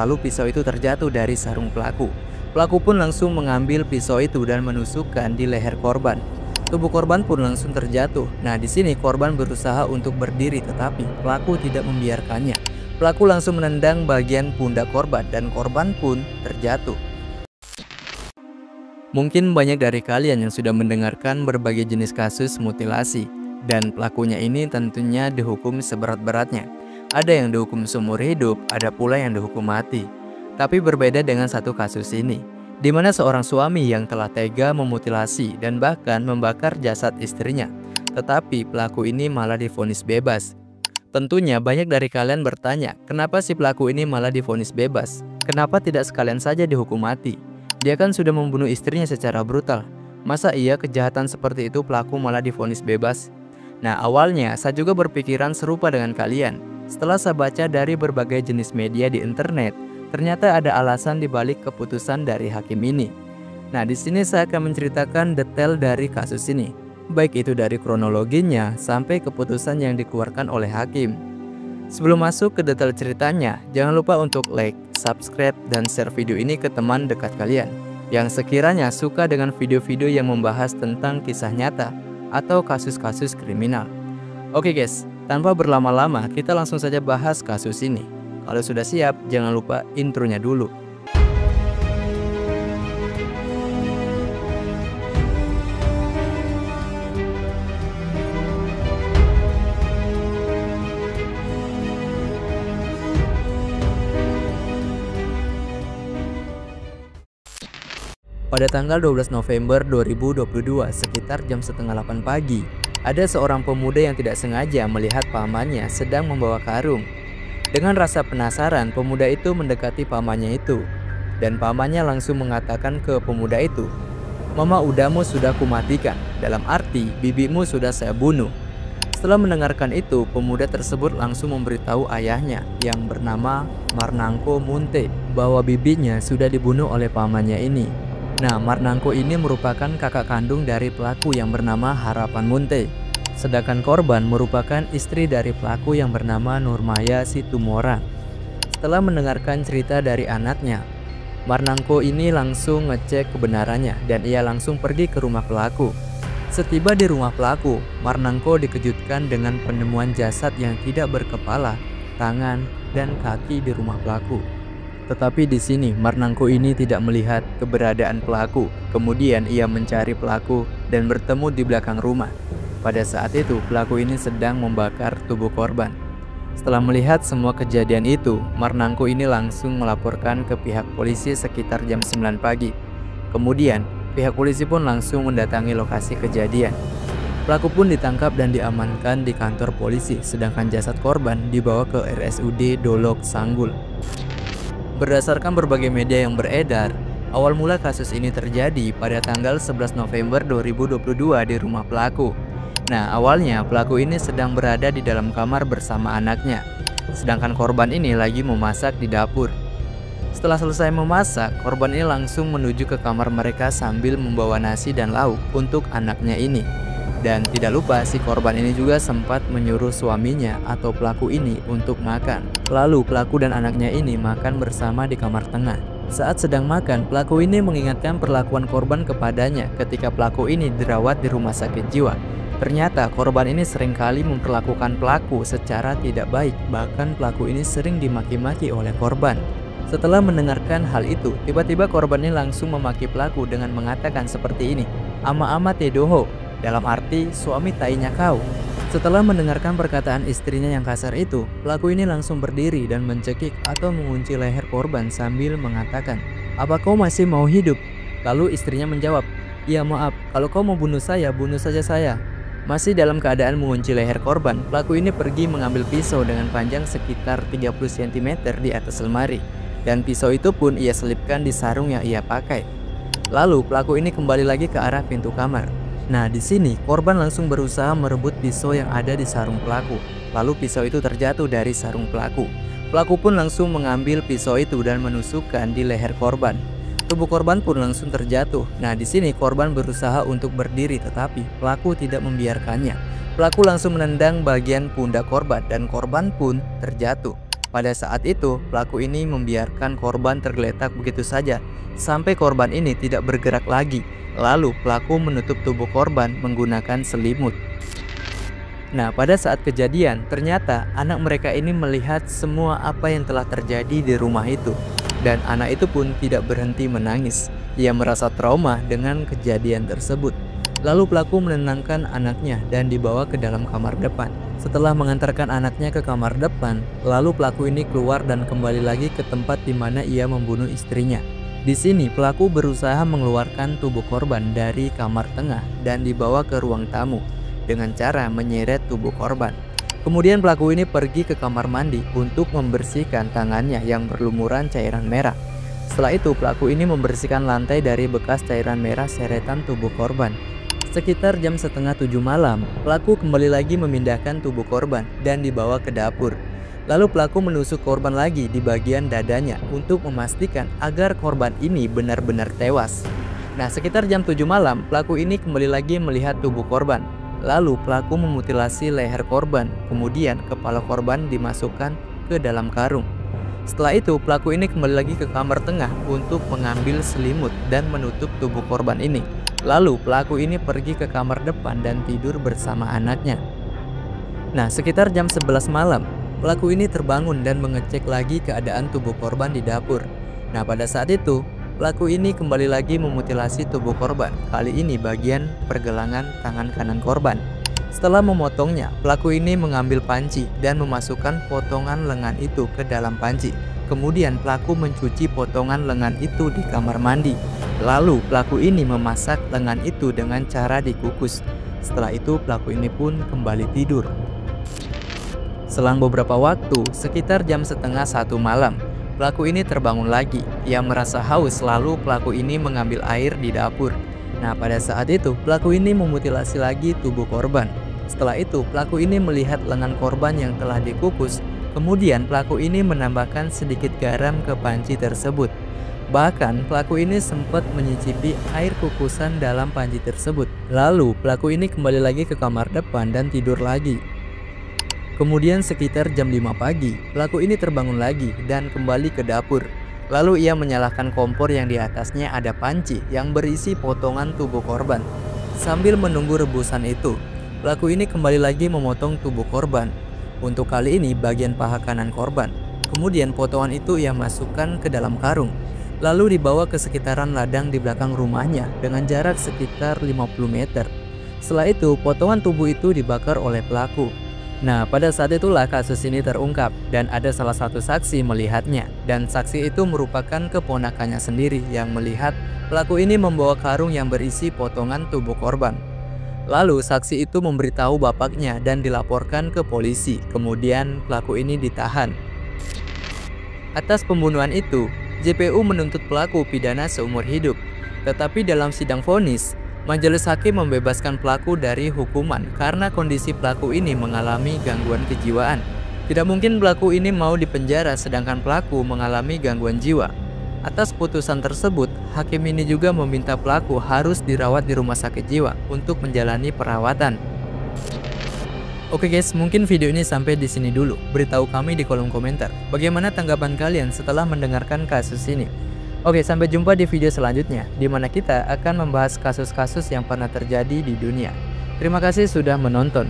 Lalu pisau itu terjatuh dari sarung pelaku. Pelaku pun langsung mengambil pisau itu dan menusukkan di leher korban. Tubuh korban pun langsung terjatuh. Nah, di sini korban berusaha untuk berdiri tetapi pelaku tidak membiarkannya. Pelaku langsung menendang bagian pundak korban dan korban pun terjatuh. Mungkin banyak dari kalian yang sudah mendengarkan berbagai jenis kasus mutilasi, dan pelakunya ini tentunya dihukum seberat-beratnya. Ada yang dihukum seumur hidup, ada pula yang dihukum mati. Tapi berbeda dengan satu kasus ini, di mana seorang suami yang telah tega memutilasi dan bahkan membakar jasad istrinya. Tetapi pelaku ini malah divonis bebas. Tentunya banyak dari kalian bertanya, kenapa si pelaku ini malah divonis bebas? Kenapa tidak sekalian saja dihukum mati? Dia kan sudah membunuh istrinya secara brutal. Masa iya kejahatan seperti itu pelaku malah divonis bebas? Nah, awalnya saya juga berpikiran serupa dengan kalian. Setelah saya baca dari berbagai jenis media di internet, ternyata ada alasan dibalik keputusan dari hakim ini. Nah, di sini saya akan menceritakan detail dari kasus ini, baik itu dari kronologinya sampai keputusan yang dikeluarkan oleh hakim. Sebelum masuk ke detail ceritanya, jangan lupa untuk like, subscribe, dan share video ini ke teman dekat kalian yang sekiranya suka dengan video-video yang membahas tentang kisah nyata atau kasus-kasus kriminal. Oke guys, tanpa berlama-lama kita langsung saja bahas kasus ini. Kalau sudah siap, jangan lupa intronya dulu. Pada tanggal 12 November 2022 sekitar jam setengah 8 pagi, ada seorang pemuda yang tidak sengaja melihat pamannya sedang membawa karung. Dengan rasa penasaran, pemuda itu mendekati pamannya itu. Dan pamannya langsung mengatakan ke pemuda itu, "Mama udamu sudah kumatikan, dalam arti bibimu sudah saya bunuh." Setelah mendengarkan itu, pemuda tersebut langsung memberitahu ayahnya yang bernama Marnangko Munte bahwa bibinya sudah dibunuh oleh pamannya ini. Nah, Marnangko ini merupakan kakak kandung dari pelaku yang bernama Harapan Munte. Sedangkan korban merupakan istri dari pelaku yang bernama Nurmaya Situmorang. Setelah mendengarkan cerita dari anaknya, Marnangko ini langsung ngecek kebenarannya dan ia langsung pergi ke rumah pelaku. Setiba di rumah pelaku, Marnangko dikejutkan dengan penemuan jasad yang tidak berkepala, tangan, dan kaki di rumah pelaku. Tetapi di sini Marnangko ini tidak melihat keberadaan pelaku. Kemudian ia mencari pelaku dan bertemu di belakang rumah. Pada saat itu pelaku ini sedang membakar tubuh korban. Setelah melihat semua kejadian itu, Marnangko ini langsung melaporkan ke pihak polisi sekitar jam 9 pagi. Kemudian pihak polisi pun langsung mendatangi lokasi kejadian. Pelaku pun ditangkap dan diamankan di kantor polisi, sedangkan jasad korban dibawa ke RSUD Dolok Sanggul. Berdasarkan berbagai media yang beredar, awal mula kasus ini terjadi pada tanggal 11 November 2022 di rumah pelaku. Nah, awalnya pelaku ini sedang berada di dalam kamar bersama anaknya, sedangkan korban ini lagi memasak di dapur. Setelah selesai memasak, korban ini langsung menuju ke kamar mereka sambil membawa nasi dan lauk untuk anaknya ini. Dan tidak lupa si korban ini juga sempat menyuruh suaminya atau pelaku ini untuk makan. Lalu pelaku dan anaknya ini makan bersama di kamar tengah. Saat sedang makan, pelaku ini mengingatkan perlakuan korban kepadanya ketika pelaku ini dirawat di rumah sakit jiwa. Ternyata korban ini seringkali memperlakukan pelaku secara tidak baik, bahkan pelaku ini sering dimaki-maki oleh korban. Setelah mendengarkan hal itu, tiba-tiba korban ini langsung memaki pelaku dengan mengatakan seperti ini, "Ama-ama tedoho," dalam arti suami tainya kau. Setelah mendengarkan perkataan istrinya yang kasar itu, pelaku ini langsung berdiri dan mencekik atau mengunci leher korban sambil mengatakan, "Apa kau masih mau hidup?" Lalu istrinya menjawab, "Iya maaf, kalau kau mau bunuh saya, bunuh saja saya." Masih dalam keadaan mengunci leher korban, pelaku ini pergi mengambil pisau dengan panjang sekitar 30 cm di atas lemari. Dan pisau itu pun ia selipkan di sarung yang ia pakai. Lalu pelaku ini kembali lagi ke arah pintu kamar. Nah, di sini korban langsung berusaha merebut pisau yang ada di sarung pelaku. Lalu pisau itu terjatuh dari sarung pelaku. Pelaku pun langsung mengambil pisau itu dan menusukkan di leher korban. Tubuh korban pun langsung terjatuh. Nah, di sini korban berusaha untuk berdiri tetapi pelaku tidak membiarkannya. Pelaku langsung menendang bagian pundak korban dan korban pun terjatuh. pada saat itu pelaku ini membiarkan korban tergeletak begitu saja sampai korban ini tidak bergerak lagi. Lalu pelaku menutup tubuh korban menggunakan selimut. Nah, pada saat kejadian, ternyata anak mereka ini melihat semua apa yang telah terjadi di rumah itu. Dan anak itu pun tidak berhenti menangis. Ia merasa trauma dengan kejadian tersebut. Lalu pelaku menenangkan anaknya dan dibawa ke dalam kamar depan. Setelah mengantarkan anaknya ke kamar depan, lalu pelaku ini keluar dan kembali lagi ke tempat di mana ia membunuh istrinya. Di sini pelaku berusaha mengeluarkan tubuh korban dari kamar tengah dan dibawa ke ruang tamu dengan cara menyeret tubuh korban. Kemudian pelaku ini pergi ke kamar mandi untuk membersihkan tangannya yang berlumuran cairan merah. Setelah itu pelaku ini membersihkan lantai dari bekas cairan merah seretan tubuh korban. Sekitar jam setengah 7 malam, pelaku kembali lagi memindahkan tubuh korban dan dibawa ke dapur. Lalu pelaku menusuk korban lagi di bagian dadanya untuk memastikan agar korban ini benar-benar tewas. Nah, sekitar jam 7 malam, pelaku ini kembali lagi melihat tubuh korban. Lalu pelaku memutilasi leher korban, kemudian kepala korban dimasukkan ke dalam karung. Setelah itu pelaku ini kembali lagi ke kamar tengah untuk mengambil selimut dan menutup tubuh korban ini. Lalu pelaku ini pergi ke kamar depan dan tidur bersama anaknya. Nah, sekitar jam 11 malam, pelaku ini terbangun dan mengecek lagi keadaan tubuh korban di dapur. Nah, pada saat itu pelaku ini kembali lagi memutilasi tubuh korban, kali ini bagian pergelangan tangan kanan korban. Setelah memotongnya, pelaku ini mengambil panci dan memasukkan potongan lengan itu ke dalam panci. Kemudian pelaku mencuci potongan lengan itu di kamar mandi. Lalu pelaku ini memasak lengan itu dengan cara dikukus. Setelah itu pelaku ini pun kembali tidur. Selang beberapa waktu, sekitar jam setengah 1 malam, pelaku ini terbangun lagi. Ia merasa haus, lalu pelaku ini mengambil air di dapur. Nah, pada saat itu pelaku ini memutilasi lagi tubuh korban. Setelah itu pelaku ini melihat lengan korban yang telah dikukus. Kemudian pelaku ini menambahkan sedikit garam ke panci tersebut. Bahkan pelaku ini sempat menyicipi air kukusan dalam panci tersebut. Lalu pelaku ini kembali lagi ke kamar depan dan tidur lagi. Kemudian sekitar jam 5 pagi, pelaku ini terbangun lagi dan kembali ke dapur. Lalu ia menyalakan kompor yang di atasnya ada panci yang berisi potongan tubuh korban. Sambil menunggu rebusan itu, pelaku ini kembali lagi memotong tubuh korban. Untuk kali ini bagian paha kanan korban. Kemudian potongan itu ia masukkan ke dalam karung. Lalu dibawa ke sekitaran ladang di belakang rumahnya dengan jarak sekitar 50 meter. Setelah itu potongan tubuh itu dibakar oleh pelaku. Nah, pada saat itulah kasus ini terungkap dan ada salah satu saksi melihatnya. Dan saksi itu merupakan keponakannya sendiri yang melihat pelaku ini membawa karung yang berisi potongan tubuh korban. Lalu saksi itu memberitahu bapaknya dan dilaporkan ke polisi. Kemudian pelaku ini ditahan. Atas pembunuhan itu, JPU menuntut pelaku pidana seumur hidup. Tetapi dalam sidang vonis, majelis hakim membebaskan pelaku dari hukuman karena kondisi pelaku ini mengalami gangguan kejiwaan. Tidak mungkin pelaku ini mau dipenjara sedangkan pelaku mengalami gangguan jiwa. Atas putusan tersebut, hakim ini juga meminta pelaku harus dirawat di rumah sakit jiwa untuk menjalani perawatan. Oke guys, mungkin video ini sampai di sini dulu. Beritahu kami di kolom komentar bagaimana tanggapan kalian setelah mendengarkan kasus ini. Oke, sampai jumpa di video selanjutnya di mana kita akan membahas kasus-kasus yang pernah terjadi di dunia. Terima kasih sudah menonton.